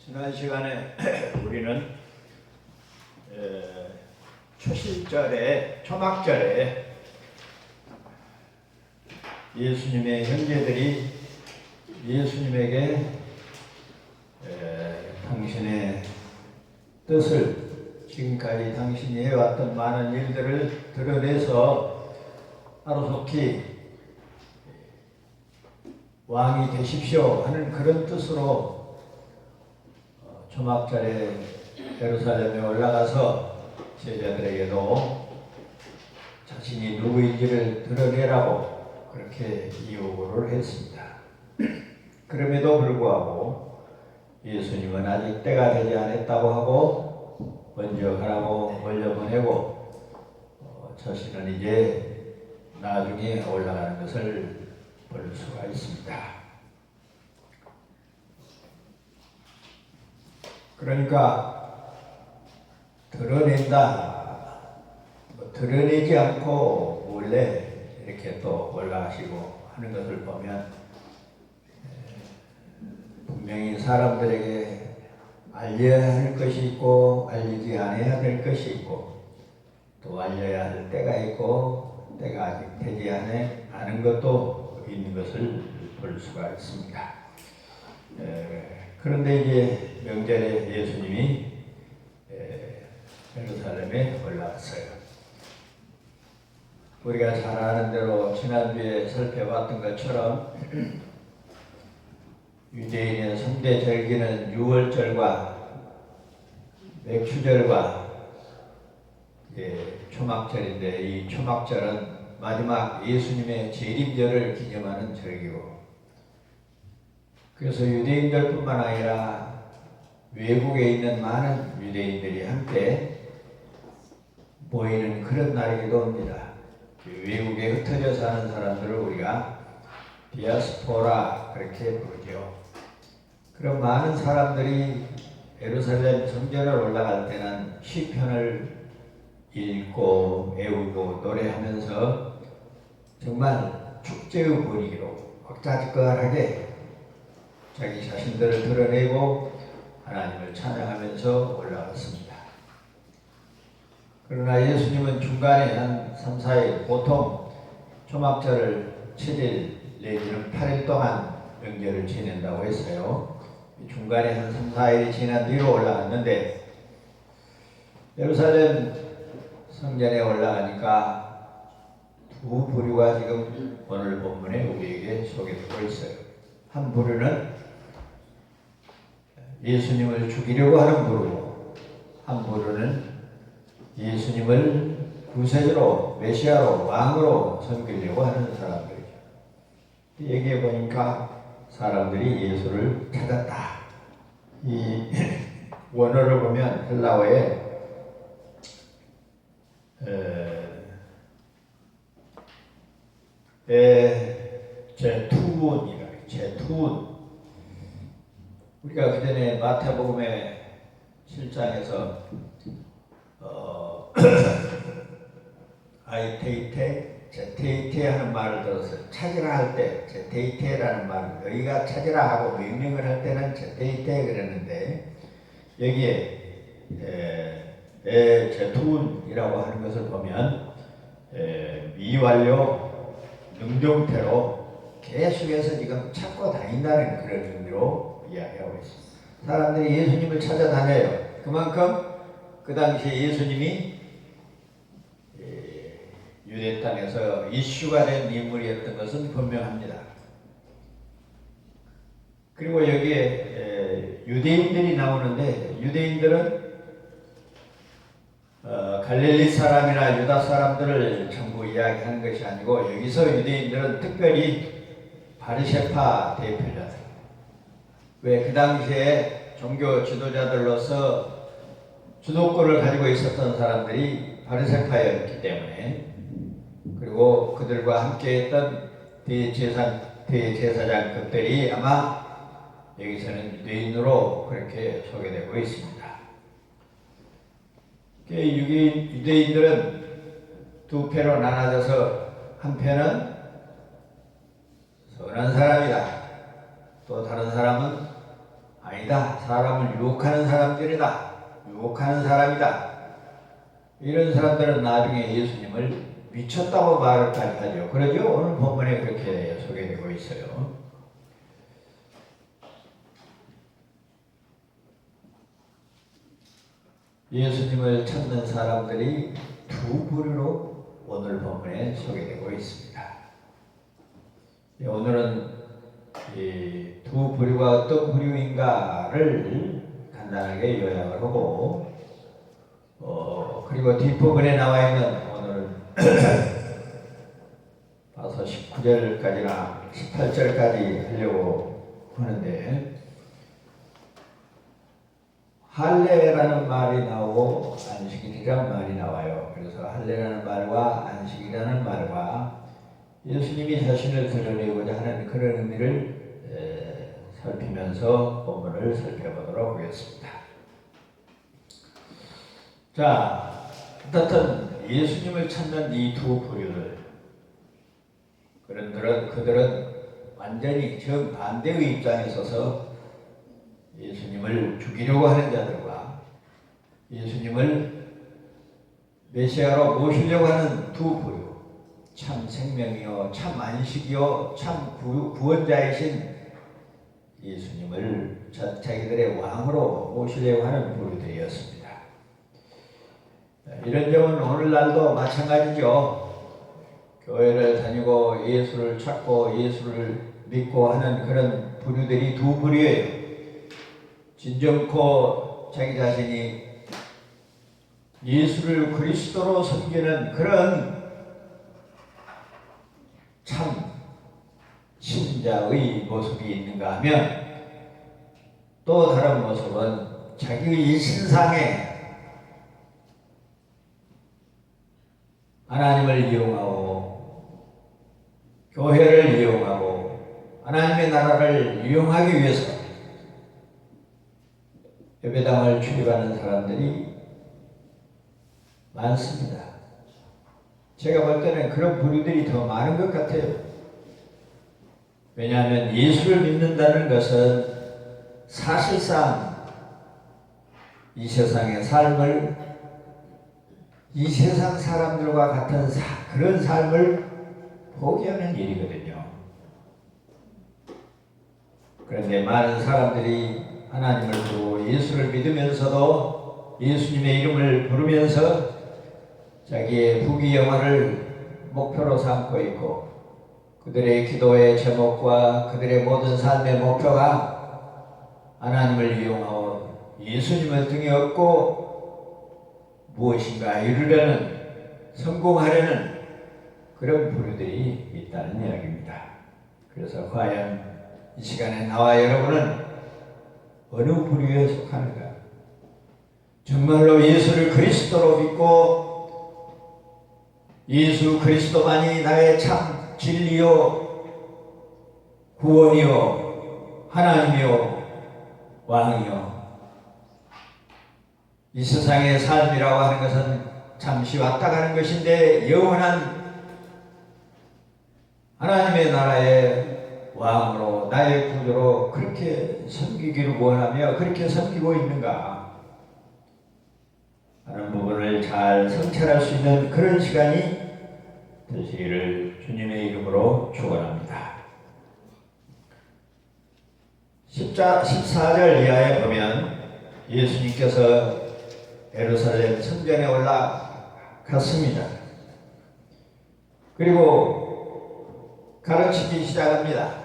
지난 시간에 우리는 초실절에 초막절에 예수님의 형제들이 예수님에게 당신의 뜻을 지금까지 당신이 해왔던 많은 일들을 드러내서 하루속히 왕이 되십시오 하는 그런 뜻으로 초막절에 예루살렘에 올라가서 제자들에게도 자신이 누구인지를 드러내라고 그렇게 요구를 했습니다. 그럼에도 불구하고 예수님은 아직 때가 되지 않았다고 하고 먼저 가라고 돌려보내고 자신은 이제 나중에 올라가는 것을 볼 수가 있습니다. 그러니까 드러낸다, 드러내지 않고 원래 이렇게 또 올라가시고 하는 것을 보면 분명히 사람들에게 알려야 할 것이 있고 알리지 않아야 될 것이 있고 또 알려야 할 때가 있고 때가 아직 되지 않은 것도 있는 것을 볼 수가 있습니다. 그런데 이제 명절에 예수님이 예루살렘에 올라왔어요. 우리가 잘 아는 대로 지난주에 살펴봤던 것처럼 유대인의 3대 절기는 유월절과 맥추절과 초막절인데 이 초막절은 마지막 예수님의 재림절을 기념하는 절기고 그래서 유대인들뿐만 아니라 외국에 있는 많은 유대인들이 함께 모이는 그런 날이기도 합니다. 외국에 흩어져 사는 사람들을 우리가 디아스포라 그렇게 부르죠. 그런 많은 사람들이 예루살렘 성전을 올라갈 때는 시편을 읽고 외우고 노래하면서 정말 축제의 분위기로 왁자지껄하게 자기 자신들을 드러내고 하나님을 찬양하면서 올라갔습니다. 그러나 예수님은 중간에 한 3, 4일 보통 초막절을 7일 내지는 8일 동안 명절을 지낸다고 했어요. 중간에 한 3, 4일이 지난 뒤로 올라갔는데 예루살렘 성전에 올라가니까 두 부류가 지금 오늘 본문에 우리에게 소개되고 있어요. 한 부류는 예수님을 죽이려고 하는 부류고 한 부류는 예수님을 구세주로 메시아로 왕으로 섬기려고 하는 사람들이죠. 여기에 보니까 사람들이 예수를 찾았다. 이 원어를 보면 헬라어에 제투운이라 제투운 우리가 그전에 마태복음의 7장에서 아이테이테, 제테이테 하는 말을 들어서 찾으라 할 때 제테이테라는 말을 너희가 찾으라 하고 명령을 할 때는 제테이테 그랬는데 여기에 제투운이라고 하는 것을 보면 미완료 능동태로 계속해서 지금 찾고 다닌다는 그런 의미로 이야기하고 있습니다. 사람들이 예수님을 찾아다녀요. 그만큼 그 당시에 예수님이 유대 땅에서 이슈가 된 인물이었던 것은 분명합니다. 그리고 여기에 유대인들이 나오는데 유대인들은 갈릴리 사람이나 유다 사람들을 전부 이야기하는 것이 아니고 여기서 유대인들은 특별히 바리새파 대표자들 왜 그 당시에 종교 지도자들로서 주도권을 가지고 있었던 사람들이 바리새파였기 때문에 그리고 그들과 함께했던 대제사장급들이 아마 여기서는 유대인으로 그렇게 소개되고 있습니다. 유대인들은 두 패로 나눠져서 한 패는 선한 사람이다. 또 다른 사람은 아니다. 사람을 유혹하는 사람들이다. 유혹하는 사람이다. 이런 사람들은 나중에 예수님을 미쳤다고 말을까지 하죠. 그러죠? 오늘 본문에 그렇게 소개되고 있어요. 예수님을 찾는 사람들이 두 부류로 오늘 본문에 소개되고 있습니다. 오늘은 이 두 부류가 어떤 부류인가를 간단하게 요약을 하고 그리고 뒷부분에 나와 있는 오늘은 봐서 19절까지나 18절까지 하려고 하는데 할례라는 말이 나오고 안식일이라는 말이 나와요. 그래서 할례라는 말과 안식이라는 말과 예수님이 자신을 드러내고자 하는 그런 의미를 살피면서 본문을 살펴보도록 하겠습니다. 자, 어떻든 예수님을 찾는 이 두 부류들, 그들은 완전히 정반대의 입장에 서서 예수님을 죽이려고 하는 자들과 예수님을 메시아로 모시려고 하는 두 부류, 참 생명이요 참 안식이요 참 구원자이신 예수님을 자기들의 왕으로 모시려고 하는 부류들이었습니다. 이런 점은 오늘날도 마찬가지죠. 교회를 다니고 예수를 찾고 예수를 믿고 하는 그런 부류들이 두 부류예요. 진정코 자기 자신이 예수를 그리스도로 섬기는 그런 참 신자의 모습이 있는가 하면 또 다른 모습은 자기의 신상에 하나님을 이용하고 교회를 이용하고 하나님의 나라를 이용하기 위해서 예배당을 출입하는 사람들이 많습니다. 제가 볼 때는 그런 부류들이 더 많은 것 같아요. 왜냐하면 예수를 믿는다는 것은 사실상 이 세상의 삶을 이 세상 사람들과 같은 그런 삶을 포기하는 일이거든요. 그런데 많은 사람들이 하나님을 부르고 예수를 믿으면서도 예수님의 이름을 부르면서 자기의 부귀영화를 목표로 삼고 있고 그들의 기도의 제목과 그들의 모든 삶의 목표가 하나님을 이용하고 예수님을 등에 업고 무엇인가 이루려는 성공하려는 그런 부류들이 있다는 이야기입니다. 그래서 과연 이 시간에 나와 여러분은 어느 부류에 속하는가? 정말로 예수를 그리스도로 믿고 예수 그리스도만이 나의 참 진리요 구원이요 하나님이요 왕이요. 이 세상의 삶이라고 하는 것은 잠시 왔다 가는 것인데 영원한 하나님의 나라의 왕으로 나의 구주로 그렇게 섬기기를 원하며 그렇게 섬기고 있는가 하는 부분을 잘 성찰할 수 있는 그런 시간이 되시기를 주님의 이름으로 축원합니다. 14절 이하에 보면 예수님께서 예루살렘 성전에 올라갔습니다. 그리고 가르치기 시작합니다.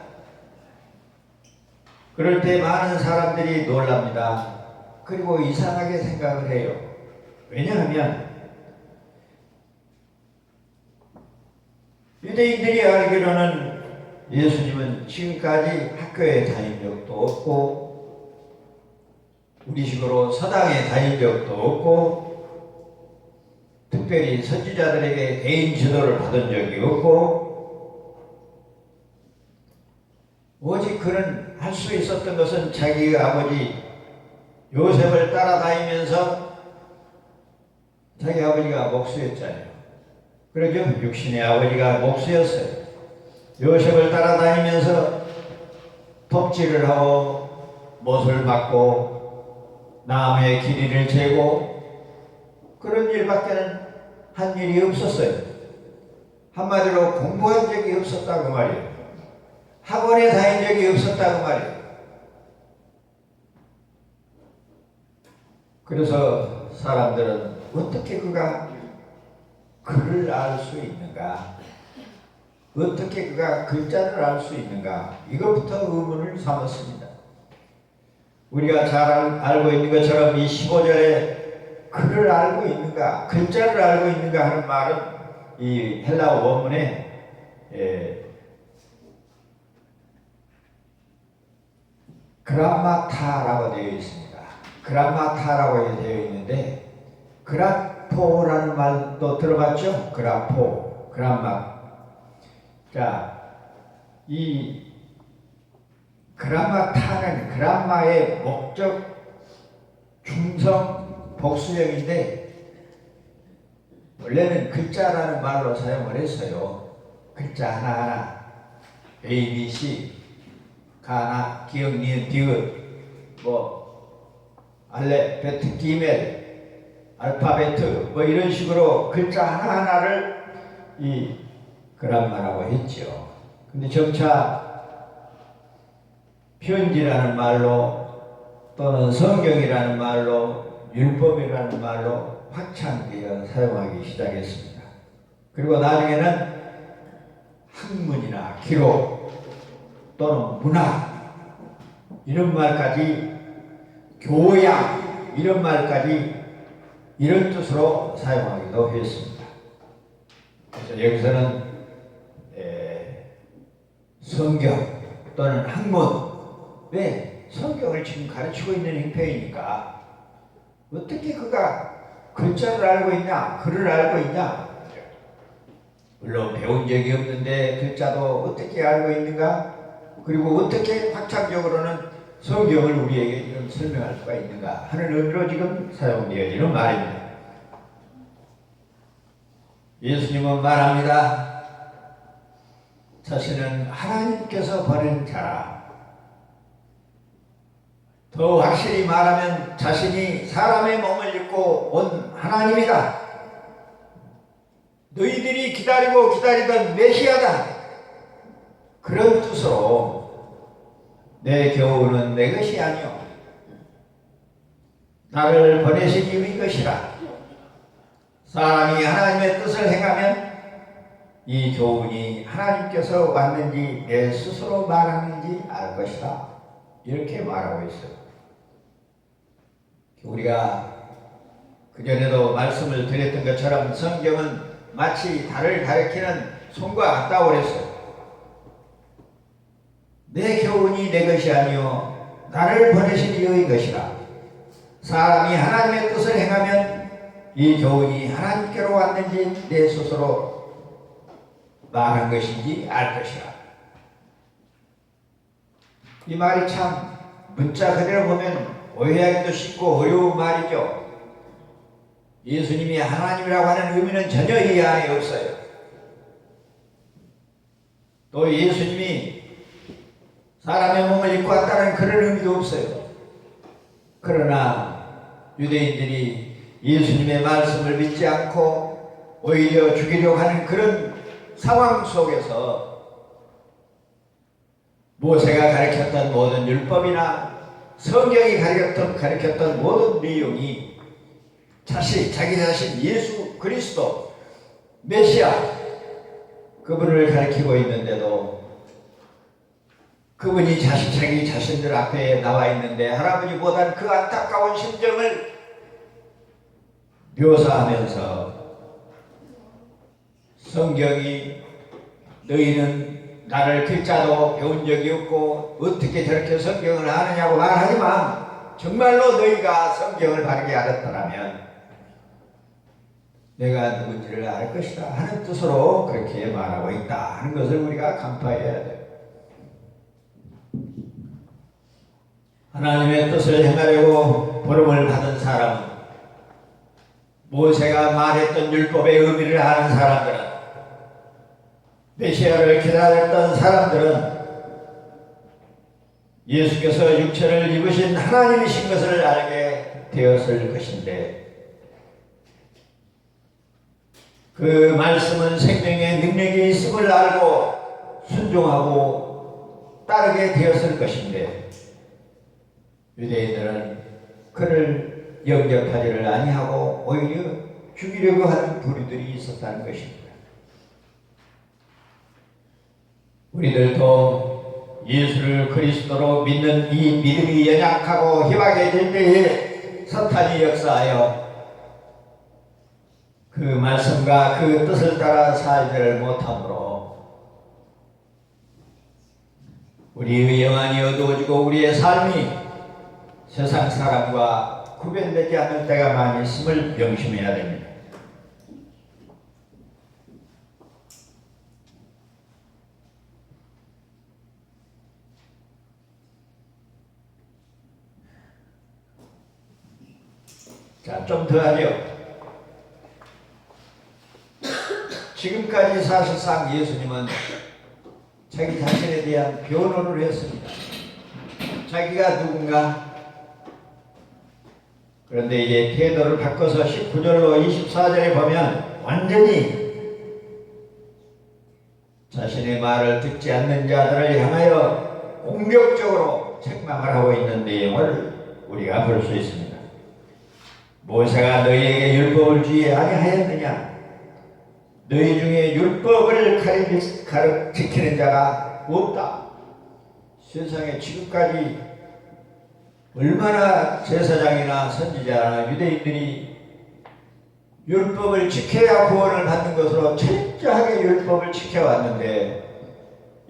그럴 때 많은 사람들이 놀랍니다. 그리고 이상하게 생각을 해요. 왜냐하면 유대인들이 알기로는 예수님은 지금까지 학교에 다닌 적도 없고 우리식으로 서당에 다닌 적도 없고 특별히 선지자들에게 개인 지도를 받은 적이 없고 오직 그는 할 수 있었던 것은 자기 아버지 요셉을 따라다니면서 자기 아버지가 목수였잖아요. 그러죠? 육신의 아버지가 목수였어요. 요셉을 따라다니면서 톱질을 하고 못을 박고 나무의 길이를 재고 그런 일밖에는 한 일이 없었어요. 한마디로 공부한 적이 없었다고 말이에요. 학원에 다닌 적이 없었다고 말이에요. 그래서 사람들은 어떻게 그가 글을 알 수 있는가? 어떻게 그가 글자를 알 수 있는가? 이것부터 의문을 삼았습니다. 우리가 잘 알고 있는 것처럼 이 15절에 글을 알고 있는가, 글자를 알고 있는가 하는 말은 이 헬라어 원문에 그람마타라고 되어 있습니다. 그람마타라고 되어 있는데 그라포라는 말도 들어봤죠? 그라포, 그람마. 자, 이 그람마타는 그람마의 목적 중성 복수형인데 원래는 글자라는 말로 사용을 했어요. 글자 하나하나 A, B, C 가나, 기역, 니은, 디귿 알레베트, 기멜, 알파베트 이런 식으로 글자 하나하나를 이 그람마라고 했죠. 근데 점차 편지라는 말로 또는 성경이라는 말로 율법이라는 말로 확장되어 사용하기 시작했습니다. 그리고 나중에는 학문이나 기록 또는 문학 이런 말까지 교양 이런 말까지 이런 뜻으로 사용하기도 했습니다. 그래서 여기서는 성경 또는 학문 왜 성경을 지금 가르치고 있는 형태이니까 어떻게 그가 글자를 알고 있냐 글을 알고 있냐 물론 배운 적이 없는데 글자도 어떻게 알고 있는가 그리고 어떻게 확장적으로는 성경을 우리에게 이런 설명할 수가 있는가 하는 의미로 지금 사용되어지는 말입니다. 예수님은 말합니다. 자신은 하나님께서 보낸 자라. 더 확실히 말하면 자신이 사람의 몸을 입고 온 하나님이다. 너희들이 기다리고 기다리던 메시아다. 그런 뜻으로 내 교훈은 내 것이 아니오 나를 보내신 이의 것이라. 사람이 하나님의 뜻을 행하면 이 교훈이 하나님께서 왔는지 내 스스로 말하는지 알 것이다. 이렇게 말하고 있어요. 우리가 그전에도 말씀을 드렸던 것처럼 성경은 마치 달을 가리키는 손과 같다고 그랬어요. 내 교훈이 내 것이 아니요 나를 보내신 이의 것이라. 사람이 하나님의 뜻을 행하면 이 교훈이 하나님께로 왔는지 내 스스로 말한 것인지 알 것이라. 이 말이 참 문자 그대로 보면 오해하기도 쉽고 어려운 말이죠. 예수님이 하나님이라고 하는 의미는 전혀 이 안에 없어요. 또 예수님이 사람의 몸을 입고 왔다는 그런 의미도 없어요. 그러나 유대인들이 예수님의 말씀을 믿지 않고 오히려 죽이려고 하는 그런 상황 속에서 모세가 가르쳤던 모든 율법이나 성경이 가르쳤던 모든 내용이 자기 자신 예수 그리스도 메시아 그분을 가르치고 있는데도 그분이 자기 자신들 앞에 나와 있는데 할아버지보단 그 안타까운 심정을 묘사하면서 성경이 너희는 나를 글자도 배운 적이 없고 어떻게 저렇게 성경을 아느냐고 말하지만 정말로 너희가 성경을 바르게 알았더라면 내가 누군지를 알 것이다 하는 뜻으로 그렇게 말하고 있다 하는 것을 우리가 간파해야 돼요. 하나님의 뜻을 행하려고 부름을 받은 사람은 모세가 말했던 율법의 의미를 아는 사람들은 메시아를 기다렸던 사람들은 예수께서 육체를 입으신 하나님이신 것을 알게 되었을 것인데, 그 말씀은 생명의 능력이 있음을 알고 순종하고 따르게 되었을 것인데, 유대인들은 그를 영접하지를 아니하고 오히려 죽이려고 하는 부류들이 있었다는 것입니다. 우리들도 예수를 그리스도로 믿는 이 믿음이 연약하고 희박해질 때에 사탄이 역사하여 그 말씀과 그 뜻을 따라 살지를 못하므로 우리의 영안이 어두워지고 우리의 삶이 세상 사람과 구별되지 않을 때가 많이 있음을 명심해야 됩니다. 자, 좀 더 하죠. 지금까지 사실상 예수님은 자기 자신에 대한 변호를 했습니다. 자기가 누군가? 그런데 이제 태도를 바꿔서 19절로 24절에 보면 완전히 자신의 말을 듣지 않는 자들을 향하여 공격적으로 책망을 하고 있는 내용을 우리가 볼 수 있습니다. 모세가 너희에게 율법을 주지 아니하였느냐? 너희 중에 율법을 지키는 자가 없다. 세상에 지금까지 얼마나 제사장이나 선지자나 유대인들이 율법을 지켜야 구원을 받는 것으로 철저하게 율법을 지켜왔는데,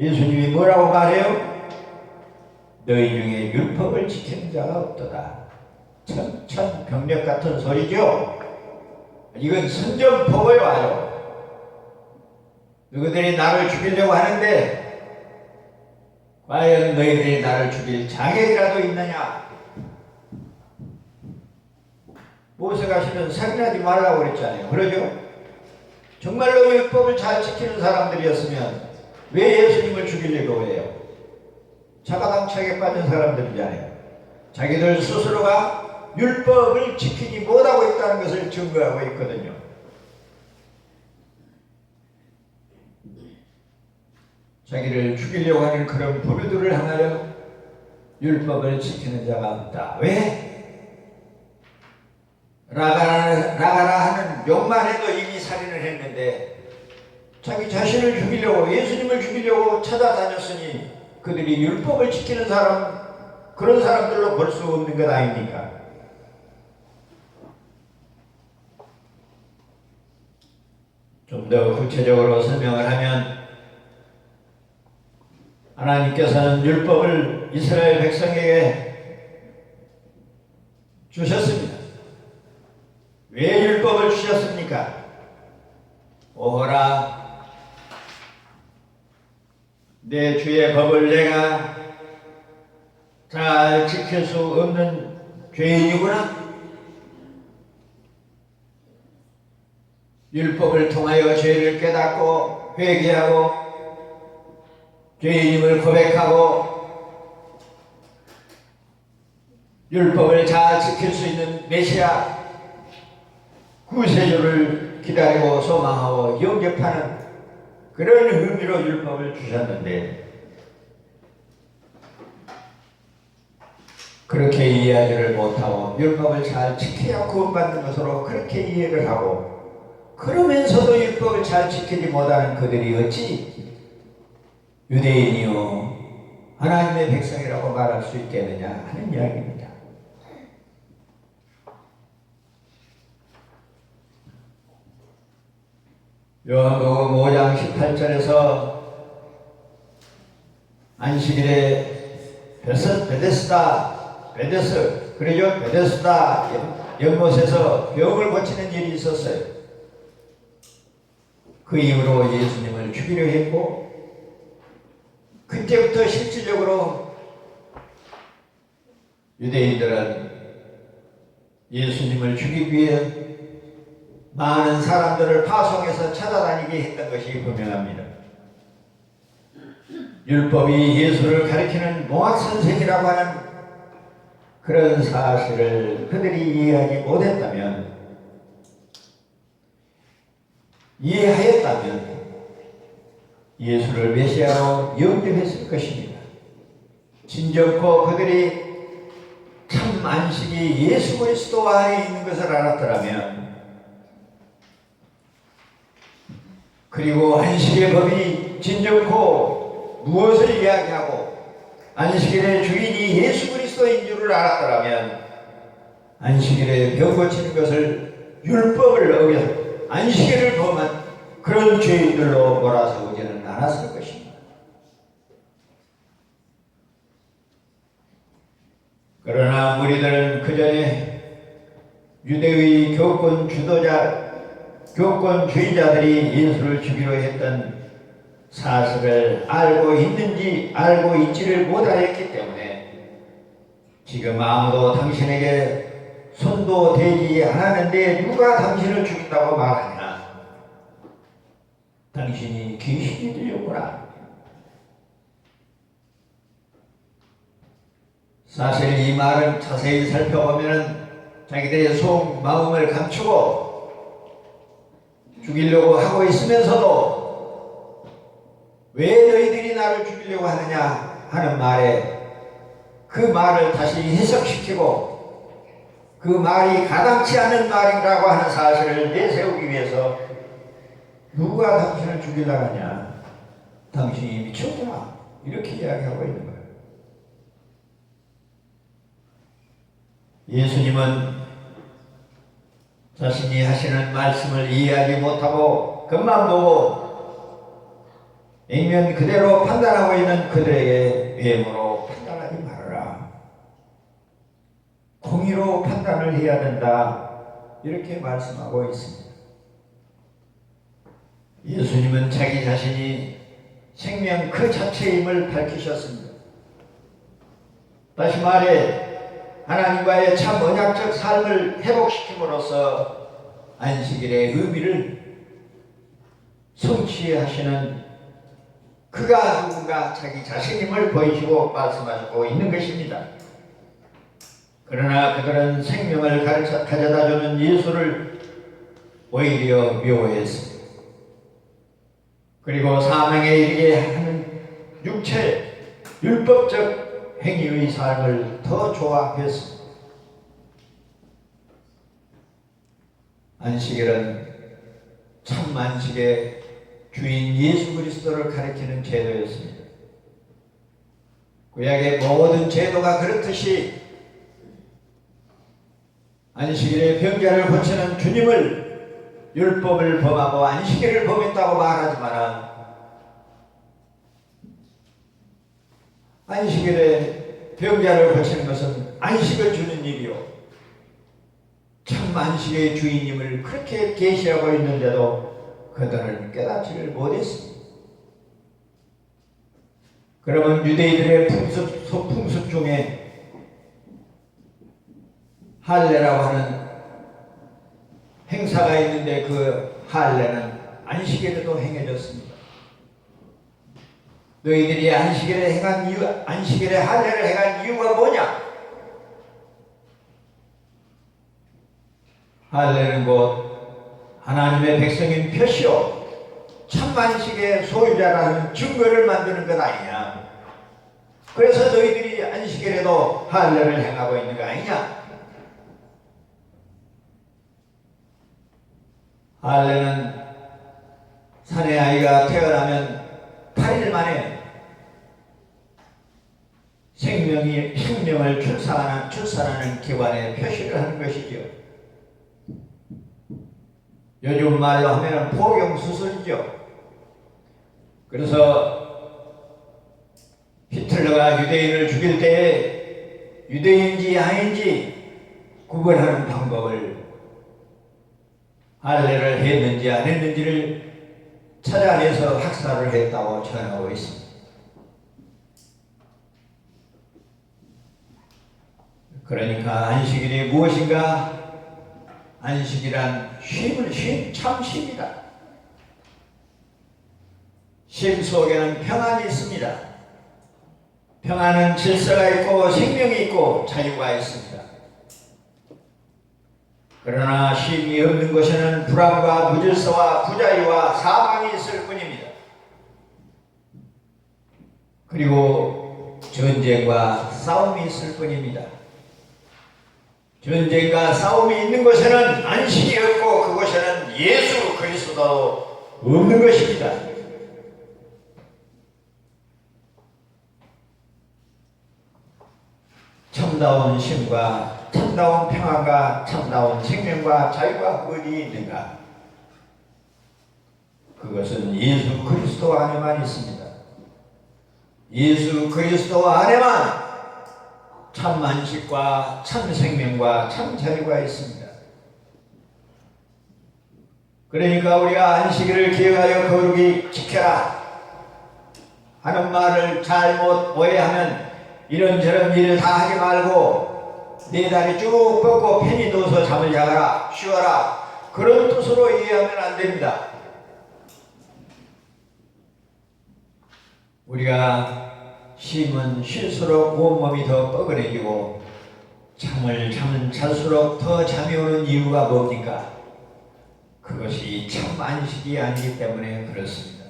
예수님이 뭐라고 말해요? 너희 중에 율법을 지키는 자가 없도다. 천천병력 같은 소리죠. 이건 선전포고에 와요. 너희들이 나를 죽이려고 하는데 과연 너희들이 나를 죽일 자격이라도 있느냐? 모세가 실은 살인하지 말라고 그랬잖아요. 그러죠? 정말로 율법을 잘 지키는 사람들이었으면 왜 예수님을 죽이려고 해요? 자가당착에 빠진 사람들이잖아요. 자기들 스스로가 율법을 지키지 못하고 있다는 것을 증거하고 있거든요. 자기를 죽이려고 하는 그런 부류들을 향하여 율법을 지키는 자가 없다. 왜? 라가라 하는 욕만 해도 이미 살인을 했는데 자기 자신을 죽이려고, 예수님을 죽이려고 찾아다녔으니 그들이 율법을 지키는 사람, 그런 사람들로 볼 수 없는 것 아닙니까? 좀 더 구체적으로 설명을 하면, 하나님께서는 율법을 이스라엘 백성에게 주셨습니다. 왜 율법을 주셨습니까? 오호라, 내 주의 법을 내가 잘 지킬 수 없는 죄인이구나. 율법을 통하여 죄를 깨닫고 회개하고 죄인임을 고백하고 율법을 잘 지킬 수 있는 메시아 구세주를 기다리고 소망하고 영접하는 그런 의미로 율법을 주셨는데, 그렇게 이해하지를 못하고 율법을 잘 지켜야 구원받는 것으로 그렇게 이해를 하고, 그러면서도 율법을 잘 지키지 못하는 그들이 어찌 유대인이요 하나님의 백성이라고 말할 수 있겠느냐 하는 이야기입니다. 요한복음 5장 18절에서 안식일에 베데스다 연못에서 병을 고치는 일이 있었어요. 그 이후로 예수님을 죽이려 했고, 그때부터 실질적으로 유대인들은 예수님을 죽이기 위해 많은 사람들을 파송해서 찾아다니게 했던 것이 분명합니다. 율법이 예수를 가리키는 몽학선생이라고 하는 그런 사실을 그들이 이해하지 못했다면, 이해하였다면 예수를 메시아로 영접했을 것입니다. 진정코 그들이 참 안식이 예수 그리스도 안에 있는 것을 알았더라면, 그리고 안식의 법이 진정코 무엇을 이야기하고 안식일의 주인이 예수 그리스도인 줄을 알았더라면, 안식일에 병 고치는 것을 율법을 어겨서 안식일을 범한 그런 죄인들로 몰아세우지는 않았을 것입니다. 그러나 무리들은 그 전에 유대의 교권주의자들이 예수를 죽이려 했던 사실을 알고 있는지 알고 있지를 못하였기 때문에 지금 아무도 당신에게 손도 대지 않았는데 누가 당신을 죽인다고 말하냐? 당신이 귀신이 들렸구나. 사실 이 말은 자세히 살펴보면 자기들의 속 마음을 감추고 죽이려고 하고 있으면서도 왜 너희들이 나를 죽이려고 하느냐 하는 말에 그 말을 다시 해석시키고 그 말이 가당치 않은 말이라고 하는 사실을 내세우기 위해서 누가 당신을 죽이려고 하냐? 당신이 미쳤구나. 이렇게 이야기하고 있는 거예요. 예수님은 자신이 하시는 말씀을 이해하지 못하고 겉만 보고 액면 그대로 판단하고 있는 그들에게 외모로 판단하지 말아라. 공의로 판단을 해야 된다. 이렇게 말씀하고 있습니다. 예수님은 자기 자신이 생명 그 자체임을 밝히셨습니다. 다시 말해 하나님과의 참 언약적 삶을 회복시킴으로써 안식일의 의미를 성취하시는 그가 누군가 자기 자신임을 보이시고 말씀하시고 있는 것입니다. 그러나 그들은 생명을 가져다주는 예수를 오히려 미워했습니다. 그리고 사망에 이르게 하는 육체, 율법적 행위의 삶을 더 좋아했습니다. 안식일은 참 안식의 주인 예수 그리스도를 가리키는 제도였습니다. 구약의 모든 제도가 그렇듯이 안식일에 병자를 고치는 주님을 율법을 범하고 안식일을 범했다고 말하지만 안식일에 병자를 고치는 것은 안식을 주는 일이요 참 안식의 주인임을 그렇게 계시하고 있는데도 그들은 깨닫지를 못했습니다. 그러면 유대인들의 풍습 중에 할례라고 하는 행사가 있는데 그 할례는 안식일에도 행해졌습니다. 너희들이 안식일에 할례를 행한 이유가 뭐냐? 할례는 곧 하나님의 백성인 표시요 참 안식의 소유자라는 증거를 만드는 것 아니냐? 그래서 너희들이 안식일에도 할례를 행하고 있는 거 아니냐? 할례는 사내 아이가 태어나면 8일 만에 생명을 출산하는 기관에 표시를 하는 것이죠. 요즘 말로 하면 포경수술이죠. 그래서 히틀러가 유대인을 죽일 때에 유대인인지 아닌지 구분하는 방법을 할례를 했는지 안 했는지를 찾아내서 학살을 했다고 전하고 있습니다. 그러니까 안식일이 무엇인가? 안식이란 참 쉼이다. 쉼 속에는 평안이 있습니다. 평안은 질서가 있고 생명이 있고 자유가 있습니다. 그러나 쉼이 없는 곳에는 불안과 무질서와 부자유와 사망이 있을 뿐입니다. 그리고 전쟁과 싸움이 있을 뿐입니다. 전쟁과 싸움이 있는 곳에는 안식이 없고 그곳에는 예수 그리스도도 없는 것입니다. 참다운 쉼과 참다운 평안과 참다운 생명과 자유가 어디 있는가? 그것은 예수 그리스도 안에만 있습니다. 예수 그리스도 안에만 참 안식과 참 생명과 참 자유가 있습니다. 그러니까 우리가 안식일을 기억하여 거룩히 지켜라 하는 말을 잘못 오해하면 이런저런 일을 다 하지 말고 네 다리 쭉 뻗고 편히 누워서 잠을 자거라 쉬어라 그런 뜻으로 이해하면 안 됩니다. 우리가 쉼은 쉴수록 온몸이 더 뻐근해지고 잠을 자면 잘수록 더 잠이 오는 이유가 뭡니까? 그것이 참 안식이 아니기 때문에 그렇습니다.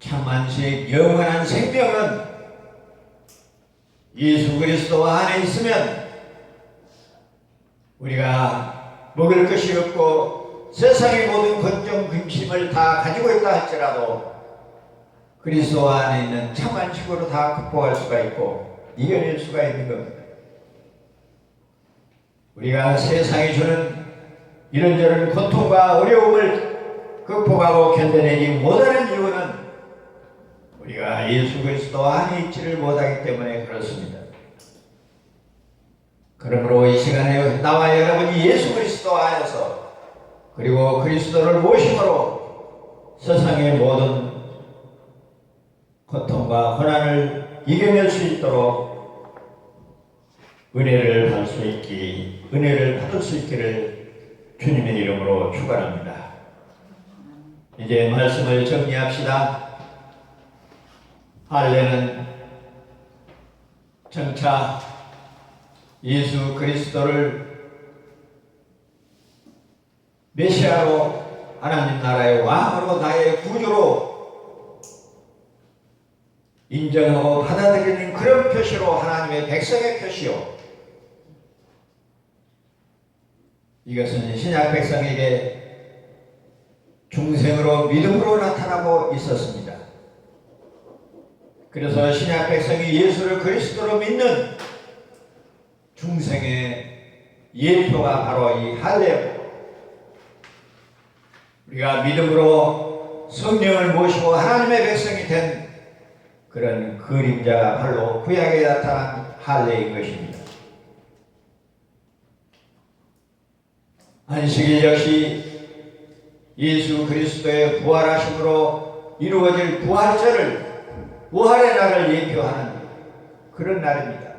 참 안식, 영원한 생명은 예수 그리스도 안에 있으면 우리가 먹을 것이 없고 세상의 모든 걱정, 근심을 다 가지고 있다 할지라도 그리스도 안에 있는 참 안식으로 다 극복할 수가 있고 이겨낼 수가 있는 겁니다. 우리가 세상이 주는 이런저런 고통과 어려움을 극복하고 견뎌내지 못하는 이유는 우리가 예수 그리스도 안에 있지를 못하기 때문에 그렇습니다. 그러므로 이 시간에 나와 여러분이 예수 그리스도 안에서 그리고 그리스도를 모심으로 세상의 모든 고통과 고난을 이겨낼 수 있도록 은혜를 받을 수 있기를 주님의 이름으로 축원합니다. 이제 말씀을 정리합시다. 할례는 정차 예수 그리스도를 메시아로 하나님 나라의 왕으로 나의 구주로 인정하고 받아들이는 그런 표시로 하나님의 백성의 표시요. 이것은 신약 백성에게 중생으로 믿음으로 나타나고 있었습니다. 그래서 신약 백성이 예수를 그리스도로 믿는 중생의 예표가 바로 이 할례입니다. 우리가 믿음으로 성령을 모시고 하나님의 백성이 된 그런 그림자가 바로 구약에 나타난 할례인 것입니다. 안식일 역시 예수 그리스도의 부활하심으로 이루어질 부활절을 부활의 날을 예표하는 그런 날입니다.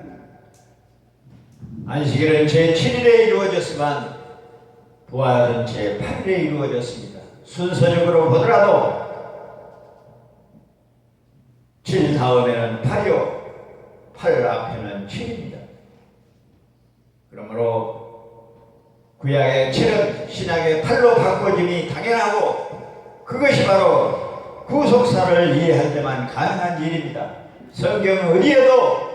안식일은 제7일에 이루어졌지만 부활은 제8일에 이루어졌습니다. 순서적으로 보더라도 7 다음에는 8이요 8 앞에는 7입니다. 그러므로 구약의 7은 신약의 8로 바꿔짐이 당연하고 그것이 바로 구속사를 이해할 때만 가능한 일입니다. 성경 어디에도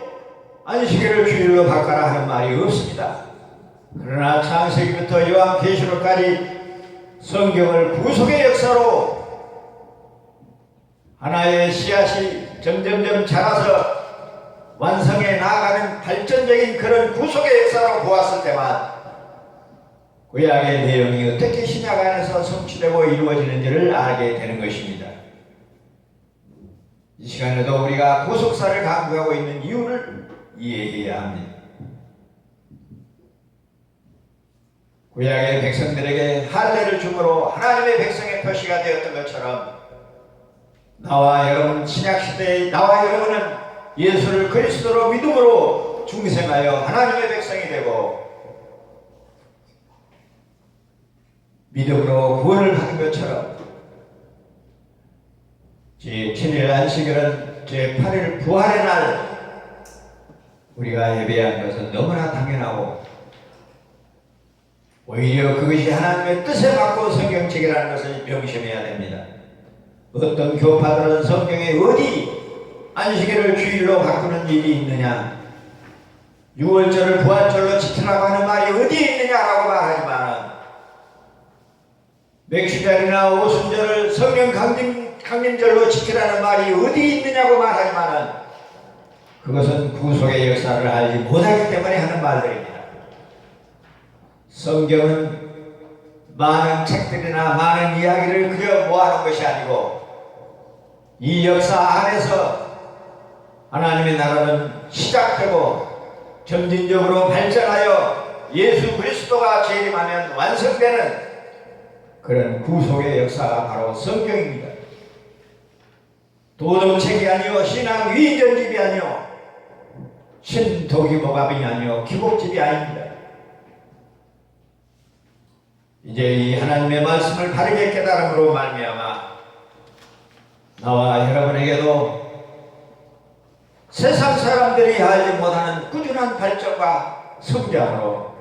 안식일을 주일로 바꿔라 하는 말이 없습니다. 그러나 창세기부터 요한계시록까지 성경을 구속의 역사로 하나의 씨앗이 점점점 자라서 완성해 나아가는 발전적인 그런 구속의 역사로 보았을 때만 구약의 내용이 어떻게 신약 안에서 성취되고 이루어지는지를 알게 되는 것입니다. 이 시간에도 우리가 구속사를 강구하고 있는 이유를 이해해야 합니다. 구약의 백성들에게 할례를 주므로 하나님의 백성의 표시가 되었던 것처럼 나와 여러분 신약시대의 나와 여러분은 예수를 그리스도로 믿음으로 중생하여 하나님의 백성이 되고 믿음으로 구원을 받은 것처럼 제7일 안식일은 제8일 부활의 날 우리가 예배한 것은 너무나 당연하고 오히려 그것이 하나님의 뜻에 맞고 성경책이라는 것을 명심해야 됩니다. 어떤 교파들은 성경에 어디 안식일을 주일로 바꾸는 일이 있느냐, 6월절을 부활절로 지키라고 하는 말이 어디에 있느냐라고 말하지만 맥주절이나 오순절을 성령 강림절로 지키라는 말이 어디 있느냐고 말하지만 그것은 구속의 역사를 알지 못하기 때문에 하는 말들입니다. 성경은 많은 책들이나 많은 이야기를 그려 모아놓은 것이 아니고 이 역사 안에서 하나님의 나라는 시작되고 점진적으로 발전하여 예수 그리스도가 재림하면 완성되는 그런 구속의 역사가 바로 성경입니다. 도덕책이 아니요 신앙 위전집이 아니요 신도기복합이 아니요 기복집이 아닙니다. 이제 이 하나님의 말씀을 바르게 깨달음으로 말미암아 나와 여러분에게도 세상 사람들이 알지 못하는 꾸준한 발전과 성장으로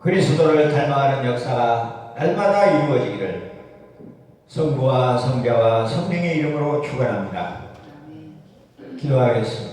그리스도를 닮아가는 역사가 날마다 이루어지기를 성부와 성자와 성령의 이름으로 축원합니다. 기도하겠습니다.